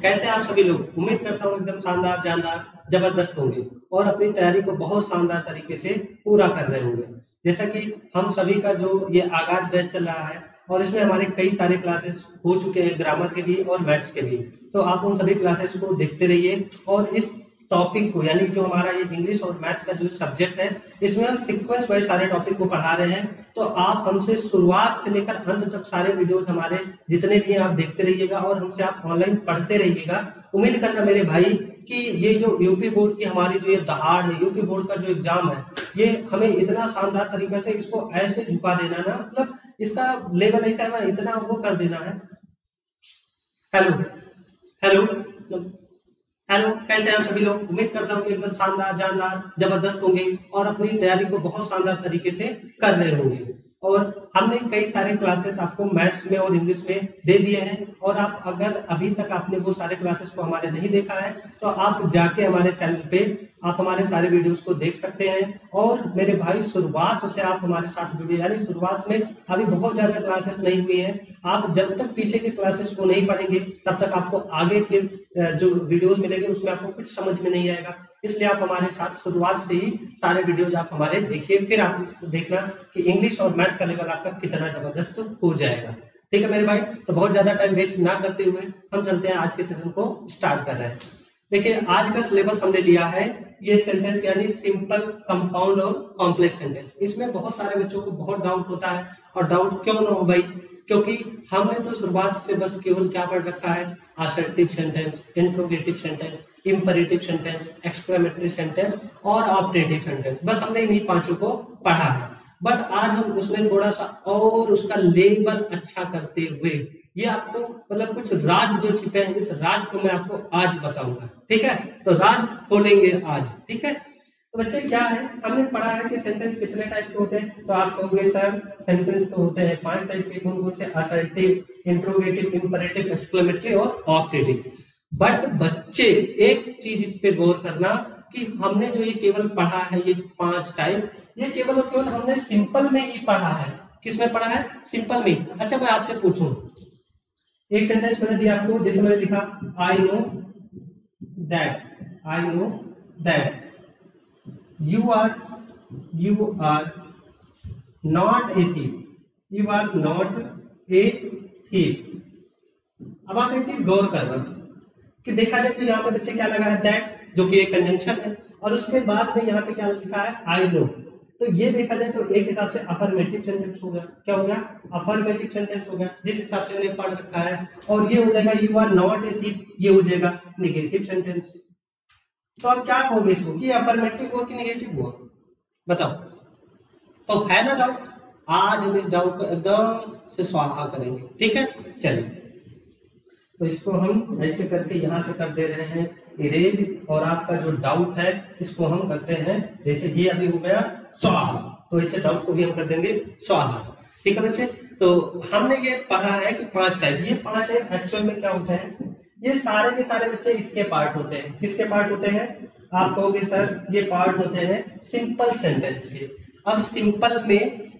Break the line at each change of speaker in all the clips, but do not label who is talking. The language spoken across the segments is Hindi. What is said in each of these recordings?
कैसे आप सभी लोग? उम्मीद करता हूँ एकदम शानदार, जानदार, जबरदस्त होंगे और अपनी तैयारी को बहुत शानदार तरीके से पूरा कर रहे होंगे। जैसा कि हम सभी का जो ये आगाज बैच चल रहा है और इसमें हमारे कई सारे क्लासेस हो चुके हैं, ग्रामर के भी और मैथ्स के भी। तो आप उन सभी क्लासेस को देखते रहिए और इस टॉपिक को, यानी जो हमारा ये इंग्लिश और मैथ का जो सब्जेक्ट है, इसमें हम सीक्वेंस वाइज सारे टॉपिक को पढ़ा रहे हैं। तो आप हमसे शुरुआत से लेकर अंत तक सारे वीडियोस हमारे जितने भी हैं आप देखते रहिएगा और हमसे आप ऑनलाइन पढ़ते रहिएगा। उम्मीद करना मेरे भाई कि ये जो यूपी बोर्ड की हमारी जो ये दहाड़ है, यूपी बोर्ड का जो एग्जाम है, ये हमें इतना शानदार तरीके से इसको ऐसे झुका देना ना, मतलब इसका लेवल ऐसा है, इतना वो कर देना है। हेलो हेलो हेलो, कैसे हैं सभी लोग? उम्मीद करता हूँ कि एकदम शानदार, जानदार, जबरदस्त होंगे और अपनी तैयारी को बहुत शानदार तरीके से कर रहे होंगे। और हमने कई सारे क्लासेस आपको मैथ्स में और इंग्लिश में दे दिए हैं और आप अगर अभी तक आपने वो सारे क्लासेस को हमारे नहीं देखा है तो आप जाके हमारे चैनल पे आप हमारे सारे वीडियोस को देख सकते हैं। और मेरे भाई शुरुआत से आप हमारे साथ जुड़े, यानी शुरुआत में अभी बहुत ज्यादा क्लासेस नहीं हुई है। आप जब तक पीछे के क्लासेस को नहीं पढ़ेंगे तब तक आपको आगे के जो वीडियोस मिलेंगे उसमें आपको कुछ समझ में नहीं आएगा। इसलिए आप हमारे साथ शुरुआत से ही सारे वीडियोस आप हमारे देखिए, फिर आप देखना कि इंग्लिश और मैथ का लेवल आपका कितना जबरदस्त हो जाएगा। ठीक है मेरे भाई, तो बहुत ज्यादा टाइम वेस्ट ना करते हुए हम चलते हैं आज के सेशन को स्टार्ट कर रहे हैं। देखिए आज का सिलेबस हमने लिया है ये सेंटेंस, यानी सिंपल, कंपाउंड और कॉम्प्लेक्स सेंटेंस। इसमें बहुत सारे बच्चों को बहुत डाउट होता है, और डाउट क्यों ना हो भाई, क्योंकि हमने तो शुरुआत से बस केवल क्या पढ़ रखा है, assertive sentence, interrogative sentence, imperative sentence, exclamatory sentence और ऑप्टेटिव सेंटेंस। बस हमने इन्हीं पांचों को पढ़ा है। बट आज हम उसमें थोड़ा सा और उसका लेवल अच्छा करते हुए ये आपको मतलब कुछ राज जो छिपे हैं, इस राज को मैं आपको आज बताऊंगा। ठीक है, तो राज खोलेंगे आज। ठीक है, तो बच्चे क्या है, हमने पढ़ा है कि सेंटेंस कितने टाइप के होते हैं। तो आप कहोगे सर सेंटेंस तो होते हैं 5 टाइप के, कौन कौन से? असर्टिव, इंट्रोगेटिव, इंपेरेटिव, एक्सक्लेमेटरी और ऑप्टेटिव। बट बच्चे एक चीज इस पे गौर करना कि हमने जो ये केवल पढ़ा है ये 5 टाइप, ये केवल और केवल हमने सिंपल में ही पढ़ा है। किसमें पढ़ा है? सिंपल में। अच्छा मैं आपसे पूछूं, एक सेंटेंस मैंने दिया आपको, जैसे मैंने लिखा I know that you are not a thief, you are not a thief। अब आप एक चीज गौर करना कि देखा जाए तो यहाँ पे बच्चे क्या लगा है, दैट, जो कि एक कंजंक्शन है, और उसके बाद में यहाँ पे क्या लिखा है, आई नो। तो ये देखा जाए तो एक हिसाब से अफर्मेटिव सेंटेंस हो गया। क्या हो गया? अफर्मेटिव सेंटेंस हो गया, जिस हिसाब से मैंने पढ़ रखा है। और ये हो जाएगा you are not a thief, ये हो जाएगा नेगेटिव सेंटेंस। तो आप क्या कहोगे इसको कि अफर्मेटिव हुआ कि नेगेटिव हुआ? बताओ। तो है ना डाउट? आज हम इस डाउट को एकदम से स्वाहा करेंगे। ठीक है, चलिए तो इसको हम ऐसे करके यहाँ से कर दे रहे हैं इरेज, और आपका जो डाउट है इसको हम करते हैं, जैसे ये अभी हो गया स्वाहा, तो इसे डाउट को भी हम कर देंगे स्वाहा। ठीक है बच्चे, तो हमने ये पढ़ा है कि 5 टाइप, ये 5 टाइप एक्चुअल में क्या होता है, ये सारे के सारे बच्चे इसके पार्ट होते हैं। किसके पार्ट होते हैं? आप कहोगे सर ये पार्ट होते हैं सिंपल सेंटेंस के। अब सिंपल में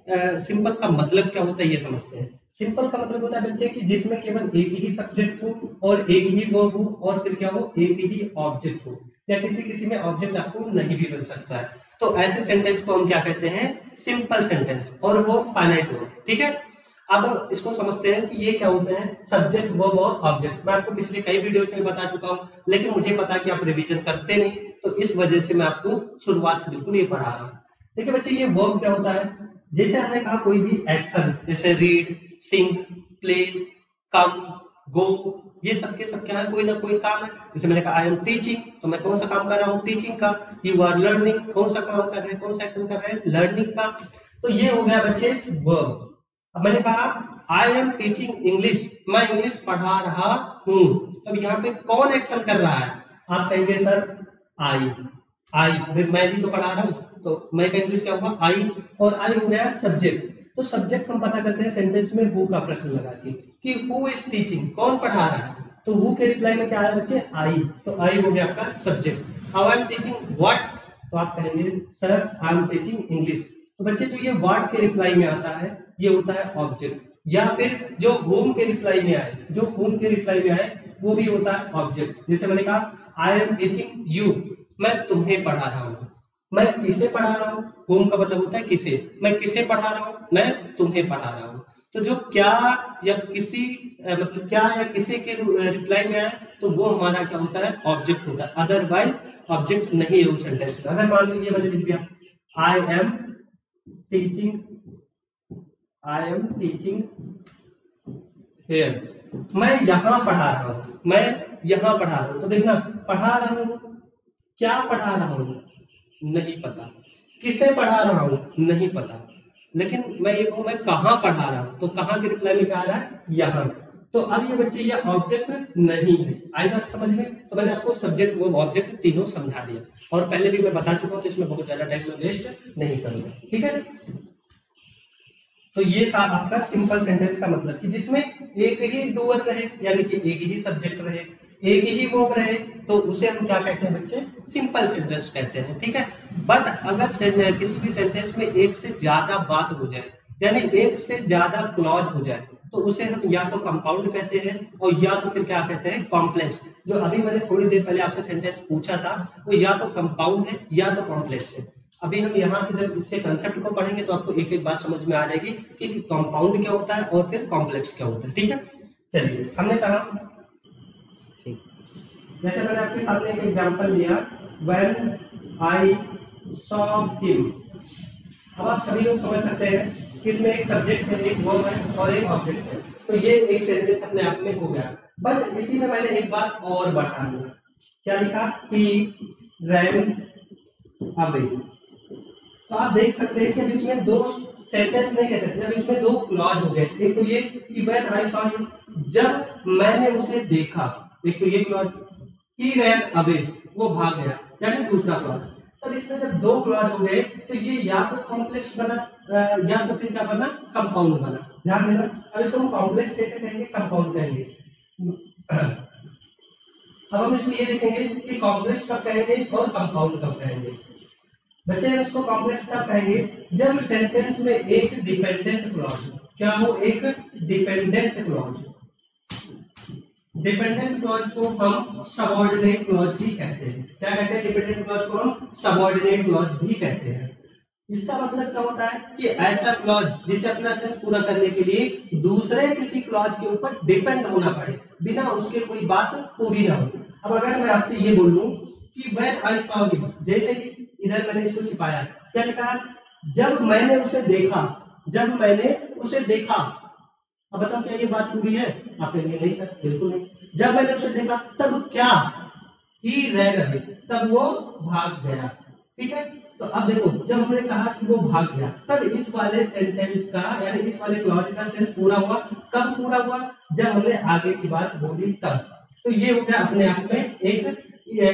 सिंपल का मतलब क्या होता है ये समझते हैं। सिंपल का मतलब होता है बच्चे कि जिसमें केवल एक ही सब्जेक्ट हो और एक ही वर्ब हो और फिर क्या हो, एक ही ऑब्जेक्ट हो, या किसी में ऑब्जेक्ट आपको नहीं भी मिल सकता है। तो ऐसे सेंटेंस को हम क्या कहते हैं, सिंपल सेंटेंस, और वो फाइनाइट हो। ठीक है, अब इसको समझते हैं कि ये क्या होते हैं, सब्जेक्ट, वर्ब और ऑब्जेक्ट। मैं आपको पिछले कई वीडियोस में बता चुका हूं, लेकिन मुझे पता कि आप रिवीजन करते नहीं, तो इस वजह से मैं आपको शुरुआत से बिल्कुल ये पढ़ा रहा हूं। देखिए बच्चे, ये वर्ब क्या होता है, जैसे हमने कहा कोई भी एक्शन, जैसे रीड, सिंग, प्ले, कम, गो, ये सब के सब क्या है, कोई ना कोई काम है। जैसे मैंने कहा आई एम टीचिंग, तो मैं कौन सा काम कर रहा हूँ, टीचिंग का। यू आर लर्निंग, कौन सा काम कर रहे हैं, कौन सा एक्शन कर रहे हैं, लर्निंग का। तो ये हो गया बच्चे वर्ब। अब मैंने कहा आई एम टीचिंग इंग्लिश, मैं इंग्लिश पढ़ा रहा हूं, तब यहाँ पे कौन एक्शन कर रहा है? आप कहेंगे सर आई, फिर मैं ही तो पढ़ा रहा हूं, तो मैं का इंग्लिश क्या होगा, आई, और आई हो गया सब्जेक्ट। तो सब्जेक्ट हम पता करते हैं सेंटेंस में हु का प्रश्न लगा के कि हु इज टीचिंग, कौन पढ़ा रहा है। तो हु के रिप्लाई में क्या आया बच्चे, आई, तो आई हो गया आपका subject. How I am teaching what, तो आप कहेंगे sir I am teaching English. तो बच्चे जो ये व्हाट के रिप्लाई में आता है ये होता है ऑब्जेक्ट, या फिर जो होम के रिप्लाई में आए, जो होम के रिप्लाई में आए वो भी होता है ऑब्जेक्ट। जैसे मैंने कहा आई एम टीचिंग यू, मैं तुम्हें पढ़ा रहा हूँ। मैं किसे पढ़ा रहा हूँ, होम का मतलब होता है किसे, मैं किसे पढ़ा रहा हूँ, मैं तुम्हें पढ़ा रहा हूँ। तो जो क्या या किसी मतलब क्या या किसे के रिप्लाई में आए तो वो हमारा क्या होता है, ऑब्जेक्ट होता है। अदरवाइज ऑब्जेक्ट नहीं है उस सेंटेंस में। अगर मान लो ये मैंने लिख दिया I am teaching, I am teaching here, मैं यहाँ पढ़ा रहा हूँ, मैं यहाँ पढ़ा रहा हूँ। तो देखना पढ़ा रहा हूँ, क्या पढ़ा रहा हूँ नहीं पता, किसे पढ़ा रहा हूँ नहीं पता, लेकिन मैं ये कहूँ मैं कहाँ पढ़ा रहा हूँ तो कहाँ के रिप्लाई में क्या आ रहा है, यहाँ। तो अब ये बच्चे ये ऑब्जेक्ट नहीं है, आई बात समझ में। तो मैंने आपको सब्जेक्ट वो ऑब्जेक्ट तीनों समझा दिया और पहले भी मैं बता चुका हूँ, तो इसमें बहुत ज्यादा टाइम में वेस्ट नहीं करूंगा, ठीक है। तो ये था आपका सिंपल सेंटेंस का मतलब कि जिसमें एक ही डूअर रहे, यानी कि एक ही सब्जेक्ट रहे, एक ही वर्ब रहे, तो उसे हम क्या कहते हैं बच्चे, सिंपल सेंटेंस कहते हैं, ठीक है। बट अगर किसी भी सेंटेंस में एक से ज्यादा बात हो जाए, यानी एक से ज्यादा क्लॉज हो जाए, तो उसे हम या तो कंपाउंड कहते हैं और या तो फिर क्या कहते हैं, कॉम्प्लेक्स। जो अभी मैंने थोड़ी देर पहले आपसे सेंटेंस पूछा था वो या तो कंपाउंड है या तो कॉम्प्लेक्स है। अभी हम यहाँ से जब इसके कंसेप्ट को पढ़ेंगे तो आपको एक एक बात समझ में आ जाएगी कि कंपाउंड क्या होता है और फिर कॉम्प्लेक्स क्या होता है, ठीक है। चलिए हमने कहा, जैसे मैंने आपके सामने एक एग्जांपल लिया, व्हेन आई सॉ हिम। अब आप सभी लोग समझ सकते हैं कि इसमें एक सब्जेक्ट है, एक वर्ब है और एक ऑब्जेक्ट है, तो ये एक सेंटेंस अपने आप में हो गया। बट इसी में मैंने एक बात और बढ़ा दी, क्या लिखा, ही रैन अवे। तो आप देख सकते हैं कि अब इसमें दो सेंटेंस नहीं कह सकते, जब इसमें दो क्लॉज हो गए। एक तो ये कि व्हेन आई सॉ हिम, जब मैंने उसे देखा, एक तो ये क्लॉज, ही रैन अवे, वो भाग गया, यानी दूसरा क्लॉज। तब इसमें जब दो क्लॉज हो गए तो ये या तो कॉम्प्लेक्स बना या तो फिर क्या बना, कंपाउंड बना। ध्यान देना, अब इसको हम कॉम्प्लेक्स कैसे कहेंगे, कंपाउंड कहेंगे। अब हम इसमें ये देखेंगे कि कॉम्प्लेक्स कब कहेंगे और कंपाउंड कब कहेंगे। बच्चे इसको कॉम्प्लेक्स कब कहेंगे, जब सेंटेंस में एक डिपेंडेंट क्लॉज, क्या हो, एक डिपेंडेंट क्लॉज। डिपेंडेंट क्लॉज को हम सबऑर्डिनेट क्लॉज भी कहते हैं। क्या कहते हैं, डिपेंडेंट क्लॉज को हम सबऑर्डिनेट क्लॉज भी कहते हैं। इसका मतलब क्या होता है कि ऐसा क्लॉज जिसे अपना सेंस पूरा करने के लिए दूसरे किसी क्लॉज के ऊपर डिपेंड होना पड़े, बिना उसके कोई बात पूरी ना हो। अब अगर मैं आपसे ये बोलूं कि व्हेन आई सॉ हिम, जैसे कि इधर मैंने इसको छिपाया, क्या लिखा, जब मैंने उसे देखा, जब मैंने उसे देखा। अब बताओ क्या ये बात पूरी है, आप कहेंगे नहीं सर, बिल्कुल नहीं। जब मैंने उसे देखा तब क्या, ही रैन अवे, तब वो भाग गया, ठीक है। तो अब देखो, जब हमने कहा कि वो भाग गया, तब इस वाले सेंटेंस का यानी इस वाले क्लॉज का सेंस पूरा हुआ। कब पूरा हुआ, जब हमने आगे की बात बोली तब। तो ये हो गया अपने आप में एक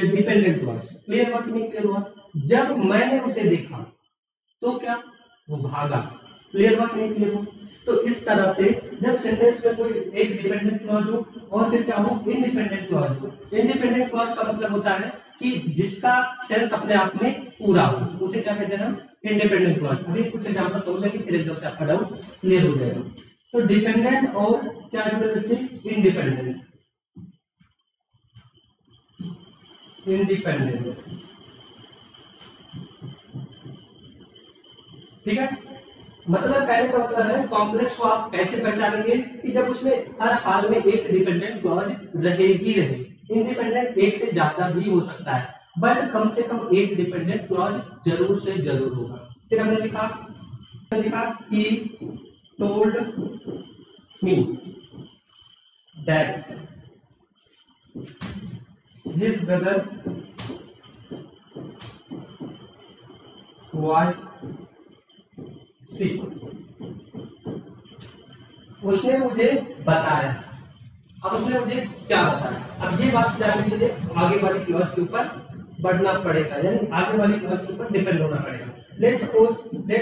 डिपेंडेंट क्लॉज। क्लियर हुआ कि नहीं क्लियर हुआ। जब मैंने उसे देखा तो क्या, वो भागा। क्लियर हुआ कि नहीं क्लियर हुआ। तो इस तरह से जब सेंटेंस में कोई एक डिपेंडेंट क्लॉज हो और फिर क्या हो, इंडिपेंडेंट क्लॉज हो। इंडिपेंडेंट क्लॉज का मतलब होता है कि जिसका सेंस अपने आप में पूरा हो, उसे क्या कहते हैं हम, इंडिपेंडेंट क्लॉज। अभी कुछ एग्जांपल समझेंगे फिर एकदम से आपका डाउट क्लियर हो जाएगा। तो डिपेंडेंट और क्या जुड़े बच्चे, इंडिपेंडेंट। इंडिपेंडेंट, ठीक है। मतलब कहने का मतलब है कॉम्प्लेक्स को आप कैसे पहचानेंगे कि जब उसमें हर हाल में एक डिपेंडेंट क्लॉज रहे ही रहे। इंडिपेंडेंट एक से ज्यादा भी हो सकता है, बट कम से कम एक डिपेंडेंट क्लॉज जरूर से जरूर होगा। फिर हमने लिखा he told me that his brother was sick। उसने मुझे बताया। अब उसने मुझे क्या बताया, अब ये बात जानने के लिए आगे वाली क्लॉज के ऊपर बढ़ना पड़ेगा, यानी आगे वाली क्लॉज के ऊपर डिपेंड होना पड़ेगा। लेट्स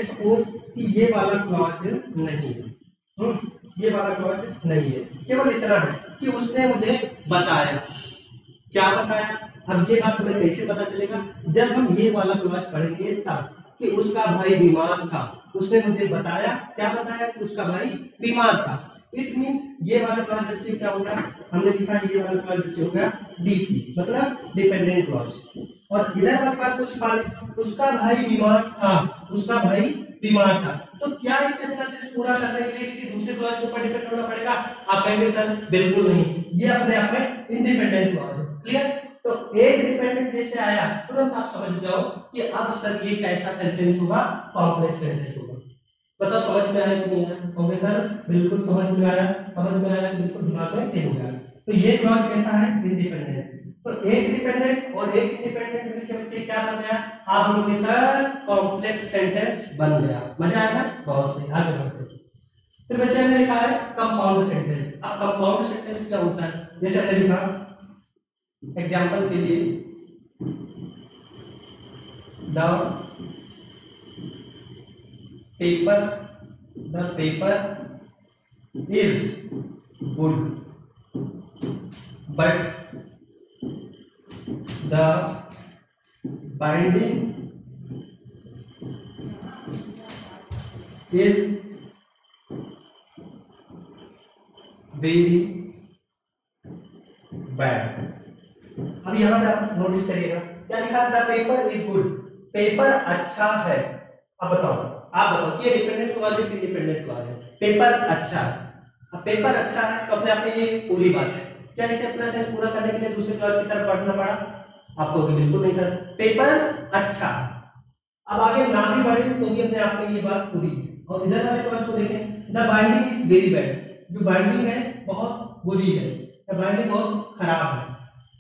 सपोज कि ये वाला क्लॉज नहीं है, ये वाला क्लॉज नहीं है, केवल इतना है कि उसने मुझे बताया। क्या बताया, अब ये बात हमें कैसे पता चलेगा, जब हम ये वाला क्लॉज पढ़ेंगे तब, कि उसका भाई बीमार था। उसने मुझे बताया, क्या बताया, कि उसका भाई बीमार था। इट मींस ये वाला क्लॉज बच्चे क्या होगा, हमने लिखा ये वाला क्लॉज बच्चे हो गया डीसी, मतलब डिपेंडेंट क्लॉज। और इधर वाली बात कुछ मान, उसका भाई बीमार था, उसका भाई बीमार था, तो क्या इसे अपना सेंटेंस पूरा करने के लिए किसी दूसरे क्लॉज के ऊपर डिपेंड होना पड़ेगा? आप कहेंगे सर बिल्कुल नहीं, ये अपने आप में इंडिपेंडेंट क्लॉज है। क्लियर? तो एक डिपेंडेंट जैसे आया तुरंत आप समझ जाओ कि अब सर ये कैसा सेंटेंस होगा, कॉम्प्लेक्स सेंटेंस होगा। बताओ समझ में आया कि नहीं आया? ओके सर बिल्कुल समझ में आया, समझ में आया, बिल्कुल दिमाग में सेट हो गया। तो ये क्लॉज कैसा है? इंडिपेंडेंट। तो एक डिपेंडेंट और एक इंडिपेंडेंट मिलकर बच्चे क्या बन गया? आप बोलोगे सर कॉम्प्लेक्स सेंटेंस बन गया। मजा आया ना? बहुत सही, आगे बढ़ते हैं। फिर बच्चे ने लिखा है कंपाउंड सेंटेंस। अब कंपाउंड सेंटेंस क्या होता है? जैसे हमने लिखा एग्जांपल के लिए the paper is good but the binding is very bad। अब यहाँ पे आप नोटिस करिएगा क्या लिखा? The paper is good, paper अच्छा है। अब बताओ, आप बताओ कि ये डिपेंडेंट क्लॉज है कि इंडिपेंडेंट क्लॉज है? पेपर अच्छा है। अब पेपर अच्छा है तो अपने आप में ये पूरी बात है। क्या इसे अपना सेंस पूरा करने के लिए दूसरे क्लॉज की तरफ बढ़ना पड़ा? आपको बिल्कुल नहीं सर, पेपर अच्छा। अब आगे ना भी बढ़े तो भी अपने आप में ये बात पूरी है। और इधर वाले क्लॉज को देखें, the binding is very bad, जो बाइंडिंग है बहुत बुरी है, द बाइंडिंग बहुत खराब है।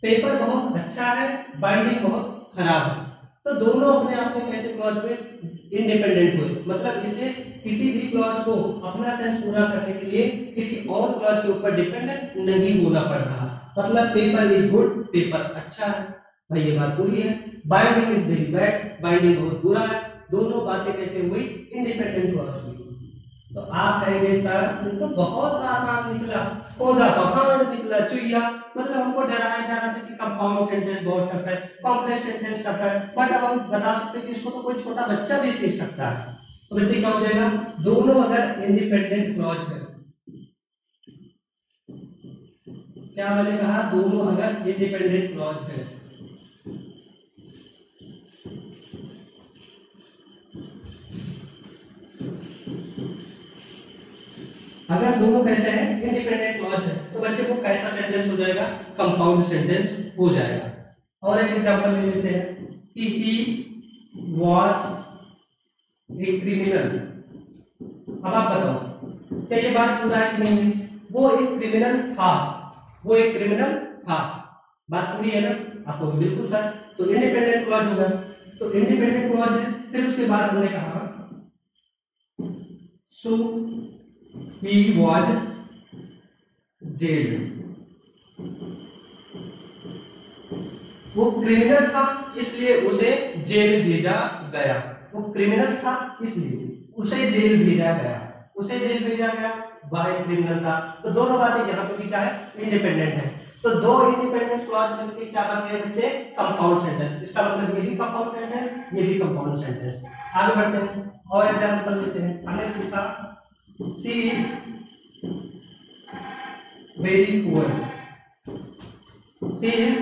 पेपर बहुत अच्छा है, बाइंडिंग बहुत खराब है। तो दोनों अपने आप में कैसे क्लॉज में इंडिपेंडेंट हुए, मतलब इसे किसी भी क्लॉज को अपना सेंस पूरा करने के लिए किसी और क्लॉज के ऊपर डिपेंड नहीं होना पड़ रहा। मतलब पेपर इज गुड, पेपर अच्छा है, भाई ये बात पूरी है। Binding is very bad, binding बहुत बुरा है। दोनों बातें कैसे हुई? इंडिपेंडेंट क्लॉज हुई। तो आप कहेंगे सर ये तो बहुत आसान निकला, खोदा पहाड़ निकला चुईया, मतलब हमको डराया जा रहा था कि कंपाउंड सेंटेंस बहुत टफ है, कॉम्प्लेक्स सेंटेंस टफ है, बट अब हम बता सकते हैं कि इसको तो कोई छोटा बच्चा भी सीख सकता है। तो बच्चे क्या हो जाएगा? दोनों अगर इंडिपेंडेंट क्लॉज है, क्या मैंने कहा? दोनों अगर इंडिपेंडेंट क्लॉज है, अगर दोनों कैसे हैं? इंडिपेंडेंट क्लॉज है, तो बच्चे को कैसा सेंटेंस हो जाएगा? कंपाउंड सेंटेंस हो जाएगा। और एक एग्जांपल ले लेते हैं कि ही वाज ए क्रिमिनल। अब आप बताओ क्या ये बात पूरा है कि नहीं है? वो एक क्रिमिनल था, वो एक क्रिमिनल था, बात पूरी है ना? आपको बिल्कुल सर। तो इंडिपेंडेंट क्लॉज होगा, तो इंडिपेंडेंट क्लॉज है। फिर उसके बाद हमने कहा सो he was jailed, वो क्रिमिनल था इसलिए उसे जेल भेजा गया। वो क्रिमिनल था इसलिए उसे जेल भेजा गया, उसे जेल भेजा गया, वह एक क्रिमिनल था। तो दोनों बातें यहाँ पे भी क्या है? इंडिपेंडेंट है। तो दो इंडिपेंडेंट क्लॉज मिलकर क्या बनते हैं बच्चे? Compound sentence. इसका मतलब ये भी कंपाउंड सेंटेंस, ये भी कंपाउंड सेंटेंस। आगे बढ़ते हैं और एग्जांपल लेते हैं। हमने लिखा she is very poor, she is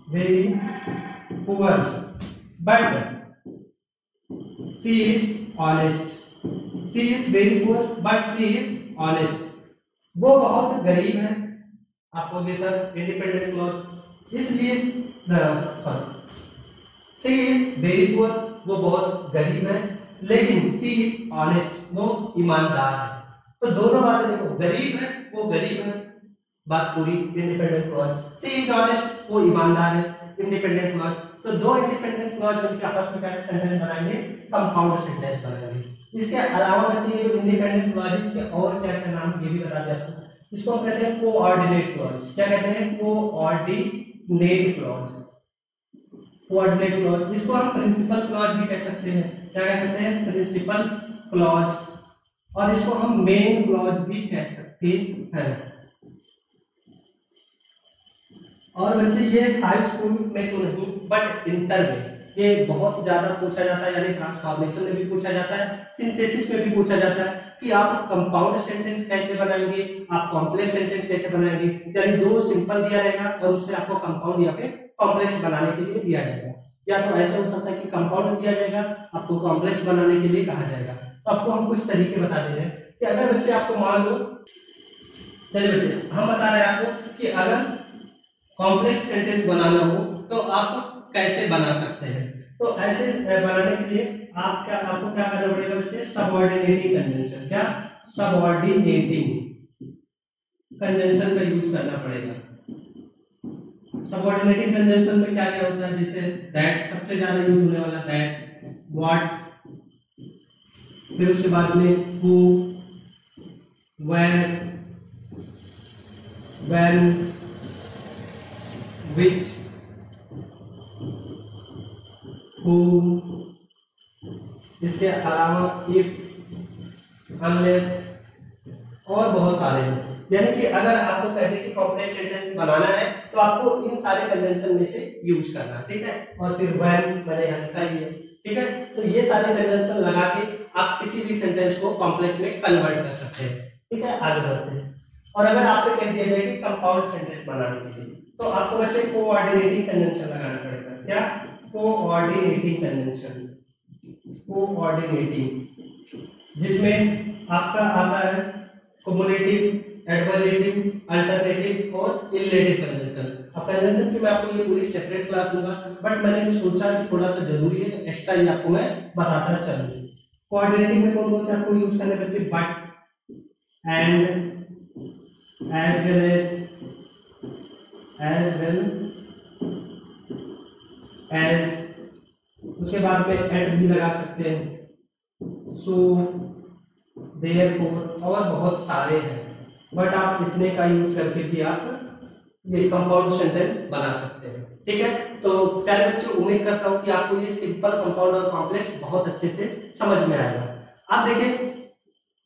very poor but she is honest, she is very poor but she is honest, वो बहुत गरीब है। आपको ये सर इंडिपेंडेंट क्लॉज इसलिए she is very poor, वो बहुत गरीब है, लेकिन she is honest, वो ईमानदार है। तो दोनों बातें देखो, गरीब है वो गरीब है, बात पूरी, independent clause. she is honest, वो ईमानदार है, इंडिपेंडेंट क्लॉज। तो दो इंडिपेंडेंट क्लॉज मिलकर आपस में कैसे सेंटेंस बनाएंगे? कंपाउंड सेंटेंस बनाएंगे। इसके अलावा बच्चे ये जो इंडिपेंडेंट क्लॉज है इसके और क्या क्या नाम ये भी बता दें आपको। इसको हम कहते हैं कोऑर्डिनेट क्लॉज। क्या कहते हैं? Coordinate clause, coordinate clause. इसको हम प्रिंसिपल क्लॉज भी कह सकते हैं। क्या कहते हैं? Principal clause. और इसको हम मेन क्लॉज भी कह सकते हैं। और बच्चे ये हाई स्कूल में तो नहीं बट इंटर में ये बहुत ज्यादा पूछा जाता है, यानी ट्रांसफॉर्मेशन में भी पूछा जाता है, सिंथेसिस में भी पूछा जाता है। कि आप कंपाउंड सेंटेंस कैसे बनाएंगे, आप कॉम्प्लेक्स सेंटेंस कैसे बनाएंगे। यानी दो सिंपल दिया रहेगा और उससे आपको कंपाउंड या फिर कॉम्प्लेक्स बनाने के लिए दिया जाएगा। या तो ऐसा हो सकता है कि कंपाउंड दिया जाएगा, आपको कॉम्प्लेक्स बनाने के लिए कहा जाएगा। तो आपको हम कुछ तरीके बता दे रहे हैं कि अगर बच्चे आपको मान लो, चलिए बच्चे हम बता रहे हैं आपको कि अगर कॉम्प्लेक्स सेंटेंस बनाना हो तो आप कैसे बना सकते हैं। तो ऐसे बनाने के लिए आपको क्या करना पड़ेगा बच्चे, सबऑर्डिनेटिंग कन्वेंशन। क्या? सबऑर्डिनेटिंग कन्वेंशन का यूज करना पड़ेगा। सबऑर्डिनेटिंग कन्वेंशन में क्या क्या होता है, जैसे दैट सबसे ज्यादा यूज होने वाला, दैट, व्हाट, फिर उसके बाद में who, where, when, which, whom, इसके अलावा if, unless और बहुत सारे हैं। यानी कि अगर आपको कहते कि कॉम्प्लेक्स सेंटेंस बनाना है तो आपको इन सारे कन्वेंशन में से यूज करना है, ठीक है। और फिर when मैंने यहाँ लिखा ही है, ठीक है। तो ये सारे कन्वेंशन लगा के आप किसी भी सेंटेंस को कॉम्प्लेक्स में कन्वर्ट कर सकते हैं, ठीक है। आगे बढ़ते हैं। और अगर आपसे कह दिया जाए कि कंपाउंड सेंटेंस बनाने के लिए तो आपको बच्चे कोऑर्डिनेटिंग कन्वेंशन लगाना पड़ेगा। क्या? कोऑर्डिनेटिंग कन्वेंशन, कोऑर्डिनेटिंग, जिसमें आपका आता है कुमुलेटिव, एडवर्जेटिव, अल्टरनेटिव और इलेटिव कन्वेंशन। अब कन्वेंशन की मैं आपको ये पूरी सेपरेट क्लास दूंगा, बट मैंने सोचा कि थोड़ा सा जरूरी है तो एक्स्ट्रा ये आपको मैं बताता चलूं। कोऑर्डिनेटिव में कौन कौन से आपको यूज करने बच्चे, but, and, as well as, उसके बाद में एट भी लगा सकते हैं, सो, देयरफॉर और बहुत सारे हैं। बट आप इतने का यूज करके भी आप ये कंपाउंड सेंटेंस बना सकते हैं, ठीक है। तो प्यारे बच्चों, उम्मीद करता हूँ कि आपको ये सिंपल, कंपाउंड और कॉम्प्लेक्स बहुत अच्छे से समझ में आएगा। आप देखिए,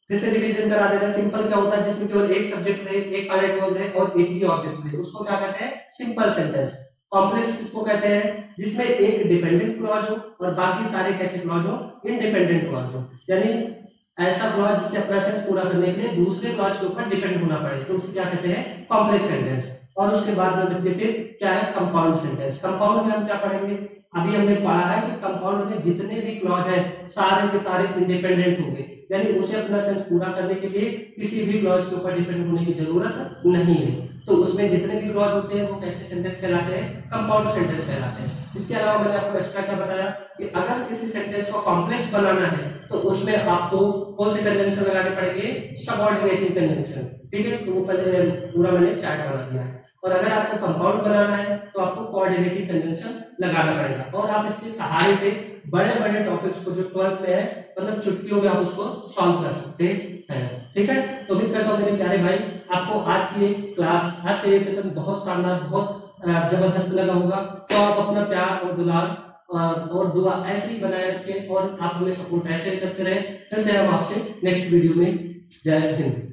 फिर से रिवीजन करा देना। सिंपल क्या होता है, जिसमें केवल एक सब्जेक्ट रहे, एक फाइनाइट वर्ब रहे और एक ही ऑब्जेक्ट रहे, उसको क्या कहते हैं, सिंपल सेंटेंस। कॉम्प्लेक्स किसको कहते हैं, जिसमें एक डिपेंडेंट क्लॉज हो और बाकी सारे कैसे क्लॉज हो, इंडिपेंडेंट क्लॉज हो। यानी ऐसा क्लॉज जिससे अपना सेंस पूरा करने के लिए दूसरे क्लॉज के ऊपर डिपेंड होना पड़े, तो उसे क्या कहते हैं, कॉम्प्लेक्स सेंटेंस। और उसके बाद में बच्चे फिर क्या है, कंपाउंड सेंटेंस। कंपाउंड में हम क्या पढ़ेंगे, अभी हमने पढ़ा है कि कंपाउंड में जितने भी क्लॉज हैं सारे के सारे इंडिपेंडेंट होंगे, यानी उसे अपना सेंस पूरा करने के लिए किसी भी क्लॉज के ऊपर डिपेंड होने की जरूरत नहीं है। तो उसमें जितने भी क्लॉज होते हैं वो कैसे सेंटेंस कहलाते हैं, कंपाउंड सेंटेंस कहलाते हैं। इसके अलावा मैंने आपको एक्स्ट्रा क्या बताया कि अगर किसी सेंटेंस को कॉम्प्लेक्स बनाना है तो उसमें आपको कौन से कन्वेंशन लगाने पड़ेंगे, सबऑर्डिनेटिंग कन्वेंशन, ठीक है। तो वो पहले पूरा मैंने चार्ट बना दिया है। और अगर आपको कंपाउंड बनाना है तो आपको कोऑर्डिनेटिंग कन्वेंशन लगाना पड़ेगा। और आप इसके सहारे से बड़े बड़े टॉपिक्स को जो 12th में है, मतलब चुटकियों में आप उसको सॉल्व कर सकते हैं, ठीक है। तो उम्मीद करता हूँ मेरे प्यारे भाई, आपको आज की क्लास, आज का ये सेशन बहुत शानदार, बहुत जबरदस्त लगा होगा। तो आप अपना प्यार और दुलार और दुआ ऐसे ही बनाए रखें और आप हमें सपोर्ट ऐसे करते रहे। मिलते हैं हम आपसे नेक्स्ट वीडियो में। जय हिंद।